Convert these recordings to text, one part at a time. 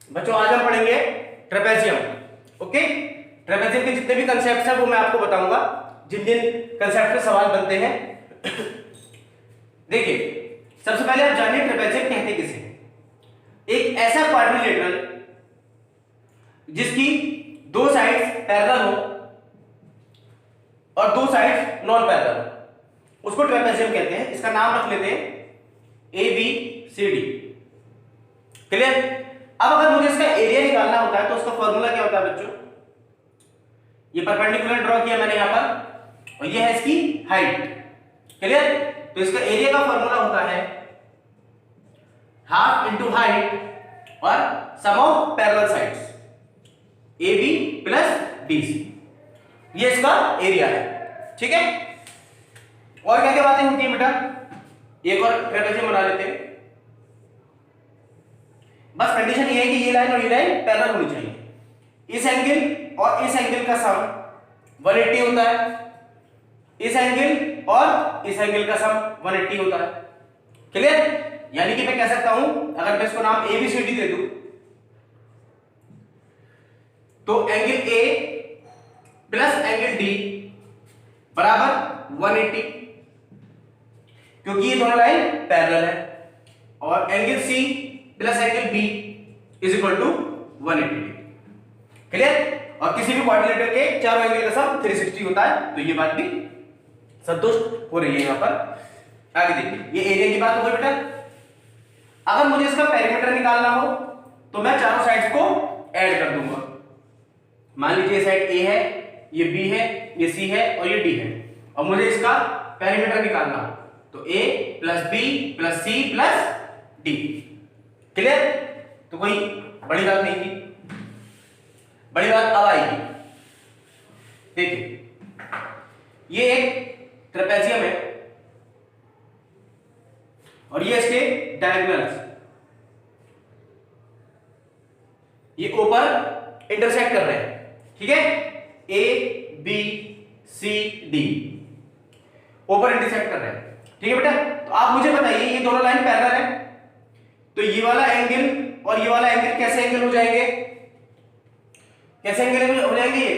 बच्चों आज हम पढ़ेंगे ट्रेपेजियम। ओके, ट्रेपेजियम के जितने भी कंसेप्ट हैं वो मैं आपको बताऊंगा, जिन जिन कंसेप्ट पे सवाल बनते हैं। देखिए, सबसे पहले आप जानिए ट्रेपेजियम कहते किसे हैं। एक ऐसा क्वाड्रिलेटरल जिसकी दो साइड्स पैरेलल हो और दो साइड्स नॉन पैरेलल हो, उसको ट्रेपेजियम कहते हैं। इसका नाम रख लेते हैं ABCD। क्लियर? अब अगर मुझे इसका एरिया निकालना होता है तो उसका फॉर्मूला क्या होता है बच्चों? ये परपेंडिकुलर ड्रॉ किया मैंने यहां पर और ये है इसकी हाइट। क्लियर? तो इसका एरिया का फॉर्मूला होता है हाफ इंटू हाइट और sum of parallel sides AB plus BC। ये इसका एरिया है। ठीक है, और क्या क्या बातें होती है बेटा? एक और ट्रेपेजियम बना लेते हैं। बस कंडीशन ये है कि ये लाइन और ये लाइन पैरेलल होनी चाहिए। इस एंगल और इस एंगल का सम 180 होता है, इस एंगल और इस एंगल का सम 180 होता है। क्लियर? यानी कि मैं कह सकता हूं, अगर मैं इसको नाम ABCD दे दूं तो angle A plus angle D बराबर 180, क्योंकि ये दोनों लाइन पैरेलल है, और angle C plus angle B is equal to 180। Clear? और किसी भी क्वाड्रिलेटरल के चारों एंगल का सम 360 होता है। तो ये बात भी संतुष्ट हो रही है यहां पर। आगे देखिए, ये एरिया की बात हो गई बेटा। अगर मुझे इसका पेरीमीटर निकालना हो तो मैं चारों साइड्स को ऐड कर दूंगा। मान लीजिए ये साइड A है, ये B है, ये C है और ये D है, और मुझे इसका पेरीमीटर निकालना हो तो A plus B plus C plus D। Clear? तो कोई बड़ी बात नहीं थी। बड़ी बात अब आएगी। देखिए, ये एक ट्रेपेजियम है और ये इसके डायगोनल्स, ये ऊपर इंटरसेक्ट कर रहे हैं। ठीक है, ABCD ऊपर इंटरसेक्ट कर रहे हैं। ठीक है बेटा? तो आप मुझे बताइए, ये दोनों लाइन पैरेलल है तो ये वाला एंगल और ये वाला एंगल कैसे एंगल हो जाएंगे? कैसे एंगल हो जाएंगे? ये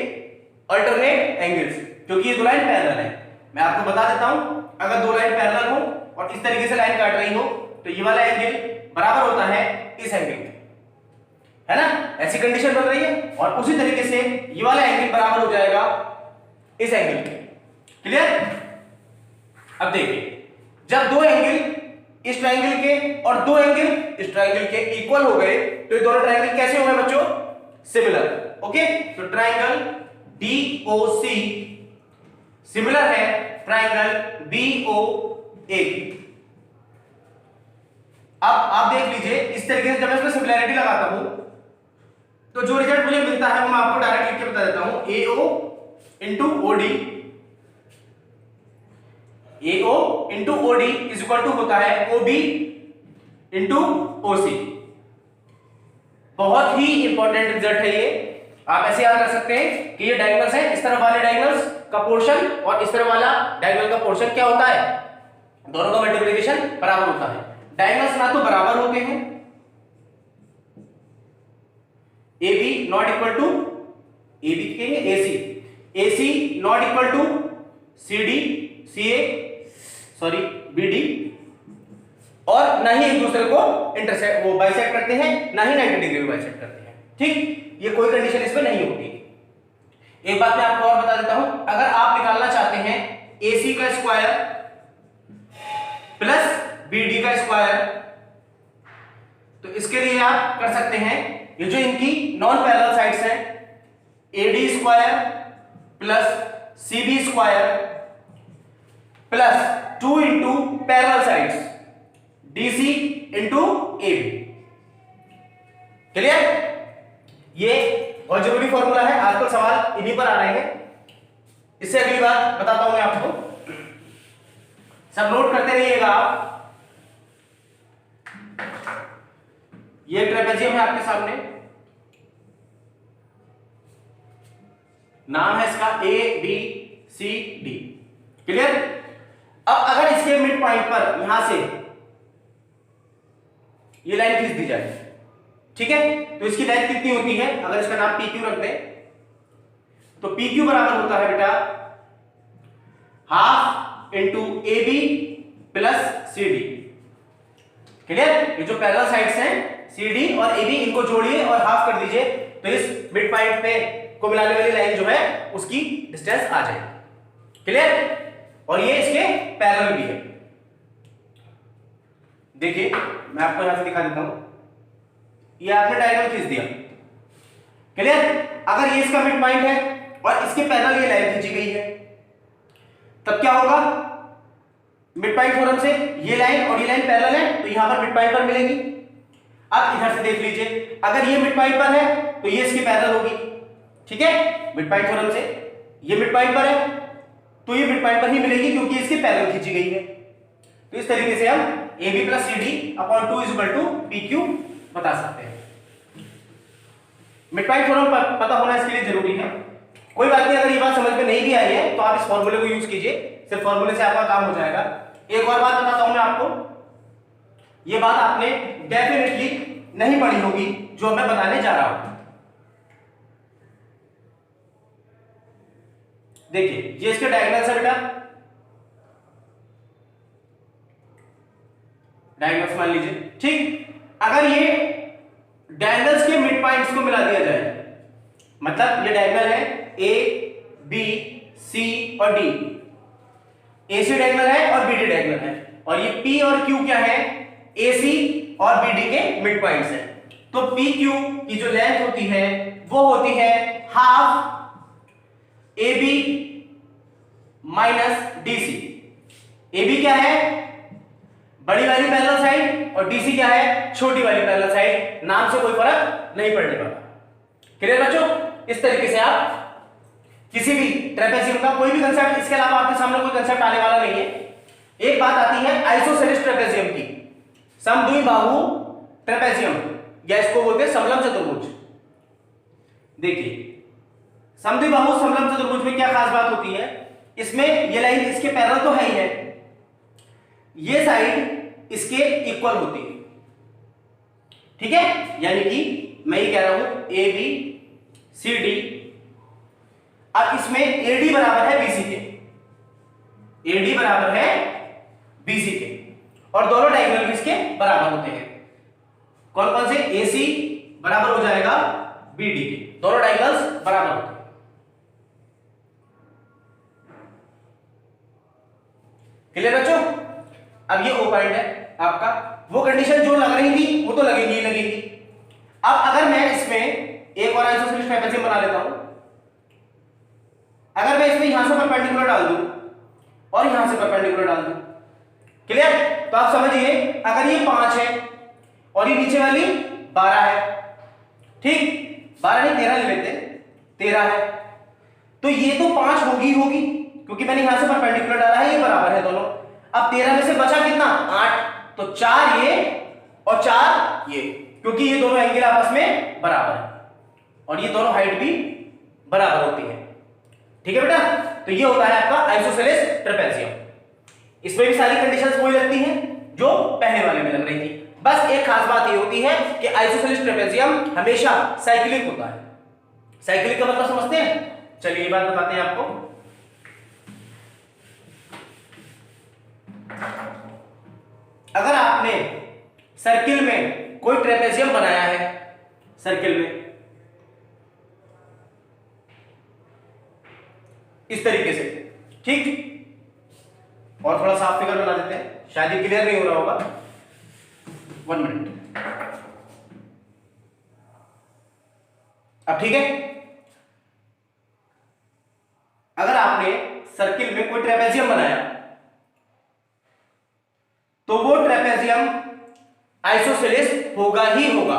अल्टरनेट एंगल्स, क्योंकि ये दो लाइन पैरेलल है। मैं आपको बता देता हूं, अगर दो लाइन पैरेलल हो और इस तरीके से लाइन काट रही हो तो ये वाला एंगल बराबर होता है इस एंगल के, है ना? ऐसी कंडीशन बन रही है, और उसी तरीके से ये वाला एंगल बराबर हो जाएगा इस एंगल के। क्लियर? अब देखिए, जब दो एंगल इस ट्रायंगल के और दो एंगल इस ट्रायंगल के इक्वल हो गए तो ये दोनों ट्रायंगल कैसे हो गए बच्चों? सिमिलर। ओके, तो ट्रायंगल DOC सिमिलर है ट्रायंगल BOA। अब आप देख लीजिए, इस तरीके से जब मैं इसमें सिमिलैरिटी लगाता हूं तो जो रिजल्ट मुझे मिलता है वो मैं आपको डायरेक्ट लिख के बता देता हूं। AO into OD, AO into OD is equal to होता है OB इंटू OC। बहुत ही इंपॉर्टेंट रिजल्ट है ये। आप ऐसे याद रख सकते हैं कि ये डायगोनल्स है, इस तरफ वाले डायगोनल्स का पोर्शन और इस तरफ वाला डायगोनल का पोर्शन क्या होता है? दोनों का मल्टीप्लिकेशन बराबर होता है। डायगोनल्स ना तो बराबर होते हैं, AB not equal to AB कहेंगे AC not equal to BD, और ना ही एक दूसरे को इंटरसेक्ट वो बाइसेक्ट करते हैं, ना ही 90 डिग्री में बाइसेक्ट करते हैं। ठीक, ये कोई कंडीशन इसमें नहीं होती। एक बात मैं आपको और बता देता हूं, अगर आप निकालना चाहते हैं AC का स्क्वायर प्लस BD का स्क्वायर तो इसके लिए आप कर सकते हैं, ये जो इनकी नॉन पैरेलल साइड्स हैं, AD square plus CB square plus 2 into parallel sides DC into AB। Clear? ये बहुत जरूरी फॉर्मूला है, आजकल सवाल इन्हीं पर आ रहे हैं। इससे अगली बात बताता हूं मैं आपको, सब नोट करते रहिएगा आप। ये ट्रेपेजियम है आपके सामने, नाम है इसका ABCD। क्लियर? अब अगर इसके मिड पॉइंट पर यहां से ये लाइन खींच दी जाए ठीक है, तो इसकी लेंथ कितनी होती है, अगर इसका नाम PQ रख दें तो PQ बराबर होता है बेटा half into AB plus CD। Clear, ये जो पैरेलल साइड्स हैं CD और AB इनको जोड़िए और हाफ कर दीजिए तो इस मिड पॉइंट पे को मिलाने वाली लाइन जो है उसकी डिस्टेंस आ जाएगी। क्लियर, और ये इसके पैरेलल भी है। देखिए मैं आपको यहां से दिखा देता हूं, ये आपने डायगोनल खींच दिया। क्लियर, अगर ये इसका मिड पॉइंट है और इसके पैरेलल ये लाइन खींची गई है तब क्या होगा, मिड पॉइंट थ्योरम से ये लाइन और ये लाइन पैरेलल है तो यहां पर मिड पॉइंट पर मिलेगी। अब इधर से देख लीजिए, अगर ये मिड पॉइंट पर है तो ये इसके पैरेलल होगी। ठीक है, मिड पॉइंट थ्योरम से ये मिड पॉइंट पर है तो ये मिड पॉइंट पर ही मिलेगी क्योंकि इसके पैरेलल खींची गई है। तो इस तरीके से हम AB plus CD upon 2 is equal to PQ बता सकते हैं। मिड पॉइंट थ्योरम पता होना इसके लिए जरूरी है। कोई बात नहीं, अगर ये बात समझ में नहीं भी आई है तो आप इस फॉर्मूले को यूज कीजिए, सिर्फ फॉर्मूले से आपका काम हो जाएगा। एक और बात बताता हूं मैं आपको, ये बात आपने डेफिनेटली नहीं पढ़ी होगी जो मैं बताने जा रहा हूं। देखिए ये इसके डायगोनल्स है बेटा, डायगोनल्स मान लीजिए। ठीक, अगर ये डायगोनल्स के मिड पॉइंट्स को मिला दिया जाए, मतलब ये डायगोनल है A B C और D, AC डायगोनल है और BD डायगोनल है, और ये P और Q क्या है, AC और BD के मिड पॉइंट्स हैं। तो PQ की जो लेंथ होती है वो होती है half AB minus DC। AB क्या है, बड़ी वाली पैरेलल साइड, और DC क्या है, छोटी वाली पैरेलल साइड। नाम से कोई फर्क नहीं पड़ने वाला। क्लियर बच्चों, इस तरीके से आप किसी भी ट्रेपेजियम का कोई भी कंसेप्ट, इसके अलावा आपके सामने कोई कंसेप्ट आने वाला नहीं है। एक बात आती है आइसोसेलेस ट्रेपेजियम की, समद्विबाहु ट्रेपेजियम, या इसको बोलते हैं समलंब चतुर्भुज। देखिए समद्विबाहु समलंब चतुर्भुज में क्या खास बात होती है, इसमें ये लाइन इसके पैरेलल तो है ही है, ये साइड इसके इक्वल होती है। ठीक है, यानी कि मैं ये कह रहा हूं AB CD, अब इसमें AD बराबर है BC के, AD बराबर है BC के, और दोनों डायगोनल इसके बराबर होते हैं। कौन कौन से, AC बराबर हो जाएगा BD के, दोनों डायगोनल्स बराबर होते हैं। क्लियर बच्चों, अब ये O पॉइंट है आपका, वो कंडीशन जो लग रही थी वो तो लगेगी ही लगेगी। अब अगर मैं इसमें एक और आइसोसेलेस ट्रेपेजियम बना लेता हूं, अगर मैं इसमें यहां से परपेंडिकुलर डाल दूं और यहां से परपेंडिकुलर डाल दूं, क्लियर, तो आप समझिए अगर ये 5 है और ये नीचे वाली 12 है, ठीक, 12 नहीं 13 ले लेते, 13 है, तो ये तो 5 होगी क्योंकि मैंने यहां से परपेंडिकुलर डाला है, ये बराबर है दोनों। अब 13 में से बचा कितना, 8, तो 4 ये और 4 ये, क्योंकि ये दोनों एंगल आपस में बराबर है और ये दोनों हाइट भी बराबर होती है। ठीक है बेटा, तो ये होता है आपका आइसोसेलेस ट्रेपेजियम। इसमें भी सारी कंडीशंस वही लगती हैं जो पहले वाले में लग रही थी, बस एक खास बात ये होती है कि आइसोसेलेस ट्रेपेजियम हमेशा साइक्लिक होता है। साइक्लिक का मतलब समझते हैं, चलिए ये बात बताते हैं आपको। अगर आपने सर्किल में कोई ट्रेपेजियम बनाया है, सर्किल में इस तरीके से, ठीक, और थोड़ा साफ फिगर बना देते हैं, शायद ये क्लियर नहीं हो रहा होगा, 1 मिनट। अब ठीक है, अगर आपने सर्किल में कोई ट्रेपेजियम बनाया तो वो ट्रेपेजियम आइसोसेलेस होगा ही होगा,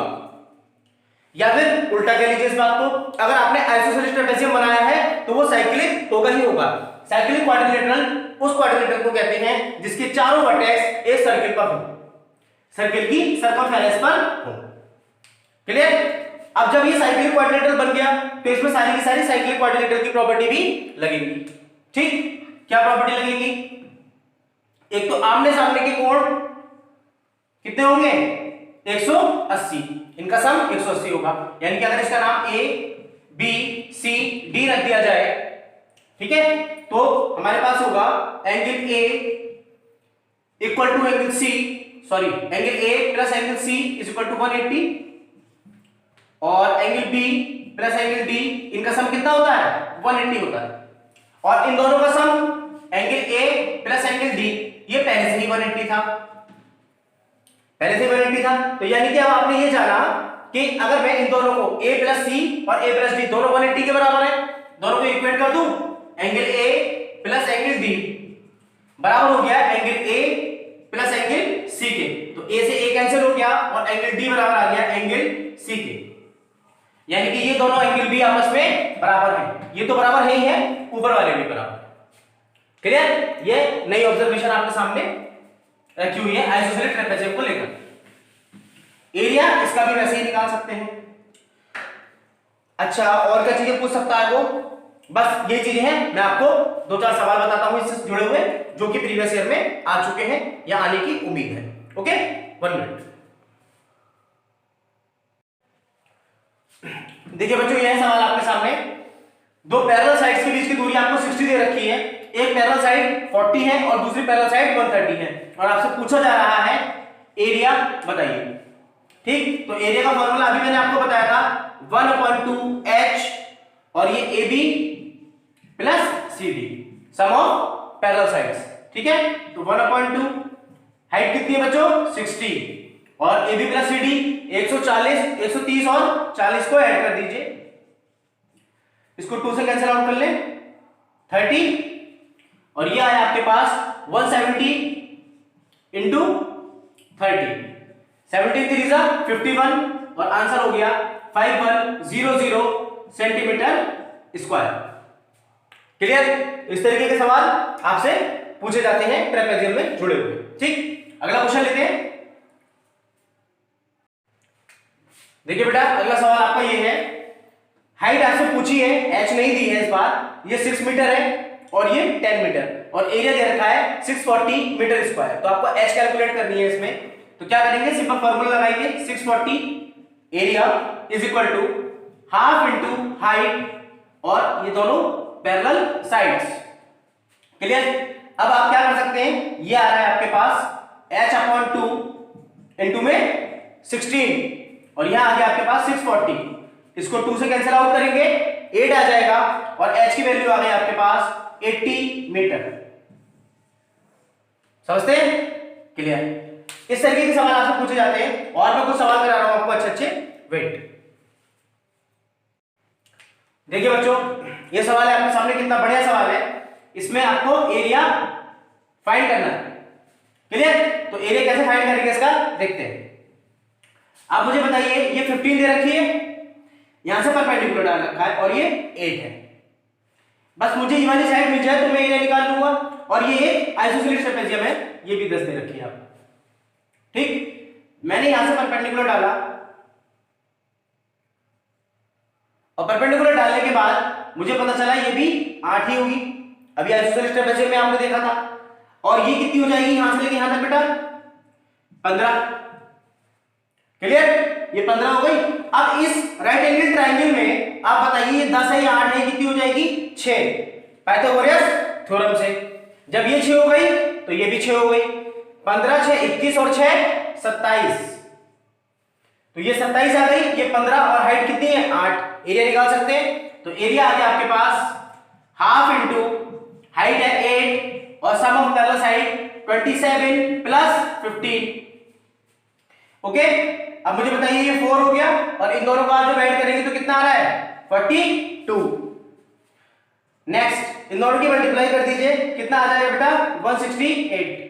या फिर उल्टा कह लीजिए इस बात को, अगर आपने आइसोसेलेस ट्रेपेजियम बनाया है तो वो साइक्लिक होगा ही होगा। साइक्लिक क्वाड्रिलेटरल उस क्वाड्रिलेटरल को कहते हैं जिसके चारों वर्टेक्स एक सर्किल पर हो, सर्किल की सर्कमफेरेंस पर हो। क्लियर, अब जब ये साइक्लिक क्वाड्रिलेटरल बन गया तो इसमें सारी की सारी साइक्लिक क्वाड्रिलेटरल की प्रॉपर्टी भी लगेगी। ठीक, क्या प्रॉपर्टी लगेगी, एक तो आमने सामने के कोण कितने होंगे, 180, इनका सम 180 होगा। यानी कि अगर इसका नाम ए बी सी डी रख दिया जाए, ठीक है, तो हमारे पास होगा angle A equal to angle C, sorry angle A plus angle C is equal to 180 और angle B plus angle D, इनका सम कितना होता है 180 होता है। और इन दोनों का sum angle A plus angle D ये पहले से ही 180 था, पहले से 180 था। तो यानी कि अब आपने ये जाना कि अगर मैं इन दोनों को a प्लस सी और a प्लस डी दोनों 180 के बराबर है, दोनों को इक्वेट कर दूं, angle a plus angle d बराबर हो गया angle a plus angle c के। तो a से a कैंसिल हो गया और एंगल d बराबर आ गया एंगल c के। यानी कि ये दोनों एंगल भी आपस में बराबर हैं, ये तो बराबर है ही है, ऊपर वाले भी बराबर। क्लियर? ये नई ऑब्जर्वेशन आपके सामने रखी हुई है आइसोसेलेस ट्रेपेजियम को लेकर। एरिया इसका भी वैसे ही निकाल सकते हैं। अच्छा, और क्या चीजें पूछ सकता है वो? बस ये चीजें हैं, मैं आपको दो चार सवाल बताता हूं इससे जुड़े हुए जो कि प्रीवियस ईयर में आ चुके हैं या आने की उम्मीद है। Okay, 1 minute. देखिए बच्चों, यह सवाल आपके सामने, दो पैरेलल साइड्स के बीच की दूरी आपको 60 दे रखी है, एक पैरेलल साइड 40 है और दूसरी पैरेलल साइड 130 है और आपसे पूछा जा रहा है एरिया बताइए। ठीक, तो एरिया का फॉर्मूला अभी मैंने आपको बताया था 1/2h और ये AB plus CD sum of parallel sides. ठीक है, तो 1/2 हाइट कितनी है बच्चों 60 और AB प्लस CD 140, 130 और 40 को ऐड कर दीजिए, इसको 2 से कैंसिल आउट कर ले 30 और ये आया आपके पास 170 इंटू 30, 17 3 जा 51 और आंसर हो गया 5100 सेंटीमीटर स्क्वायर। क्लियर? इस तरीके के सवाल आपसे पूछे जाते हैं ट्रेपेजियम में जुड़े हुए। ठीक, अगला क्वेश्चन लेते हैं। देखिए बेटा, अगला सवाल आपका ये है, हाइट आपसे पूछी है, h नहीं दी है इस बार, ये 6 मीटर है और ये 10 मीटर और एरिया दे रखा है 640 मीटर स्क्वायर। तो आपको h कैलकुलेट करनी है इसमें, तो क्या करेंगे, सिंपल फार्मूला लगाएंगे 640 area is equal to half into height और ये दोनों पैरेलल साइड्स। क्लियर? अब आप क्या कर सकते हैं, ये आ रहा है आपके पास h/2 इंटू में 16 और यहां आ गया आपके पास 640, इसको 2 से कैंसिल आउट करेंगे 8 आ जाएगा और h की वैल्यू आ गई आपके पास 80 मीटर। समझते हैं? क्लियर? इस तरीके के सवाल आपसे पूछे जाते हैं और मैं कुछ सवाल करा रहा हूं आपको अच्छे वेट। देखिए बच्चों, ये सवाल है आपके सामने, कितना बढ़िया सवाल है, इसमें आपको एरिया फाइंड करना है। क्लियर? तो एरिया कैसे फाइंड करेंगे इसका देखते हैं। आप मुझे बताइए, ये 15 दे रखी है, यहां से परपेंडिकुलर डाल रखा है और ये 8 है। बस मुझे ये वाली साइड मिल जाए तो मैं एरिया निकाल लूंगा और ये एक आइसोसेलेस ट्रेपेजियम है, ये भी 10 दे रखी है आपको। ठीक, मैंने यहां से परपेंडिकुलर डाला और परपेंडिकुलर डालने के बाद मुझे पता चला ये भी 8 ही होगी। अभी आइसोसेलेस ट्रेपेजियम में आपने देखा था, और ये कितनी हो जाएगी यहां से लेके यहां तक बेटा 15। क्लियर? ये 15 हो गई। अब इस राइट एंगल ट्रायंगल में आप बताइए ये 10 है या 8 है, कितनी हो जाएगी 6, पाइथागोरस थ्योरम से। जब ये 6 हो गई तो ये भी 6 हो गई, 15 6 21 और 6 27, तो ये 27 आ गई, ये 15 और हाइट कितनी है 8। एरिया निकाल सकते हैं, तो एरिया आ गया आपके पास हाफ इंटू हाइट है 8 और sum of parallel side 27 plus 15। Okay, अब मुझे बताइए ये 4 हो गया और इन दोनों का जब ऐड करेंगे तो कितना आ रहा है 42। नेक्स्ट इन दोनों की मल्टीप्लाई कर दीजिए, कितना आ जाएगा बेटा 168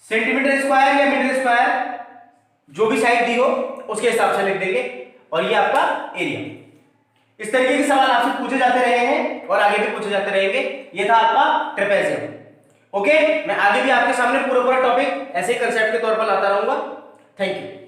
सेंटीमीटर स्क्वायर या मीटर स्क्वायर, जो भी साइड दी हो उसके हिसाब से लिख देंगे और ये आपका एरिया। इस तरीके के सवाल आपसे पूछे जाते रहे हैं और आगे भी पूछे जाते रहेंगे। ये था आपका ट्रेपेजियम। ओके, मैं आगे भी आपके सामने पूरा टॉपिक ऐसे ही कंसेप्ट के तौर पर लाता रहूंगा। Thank you.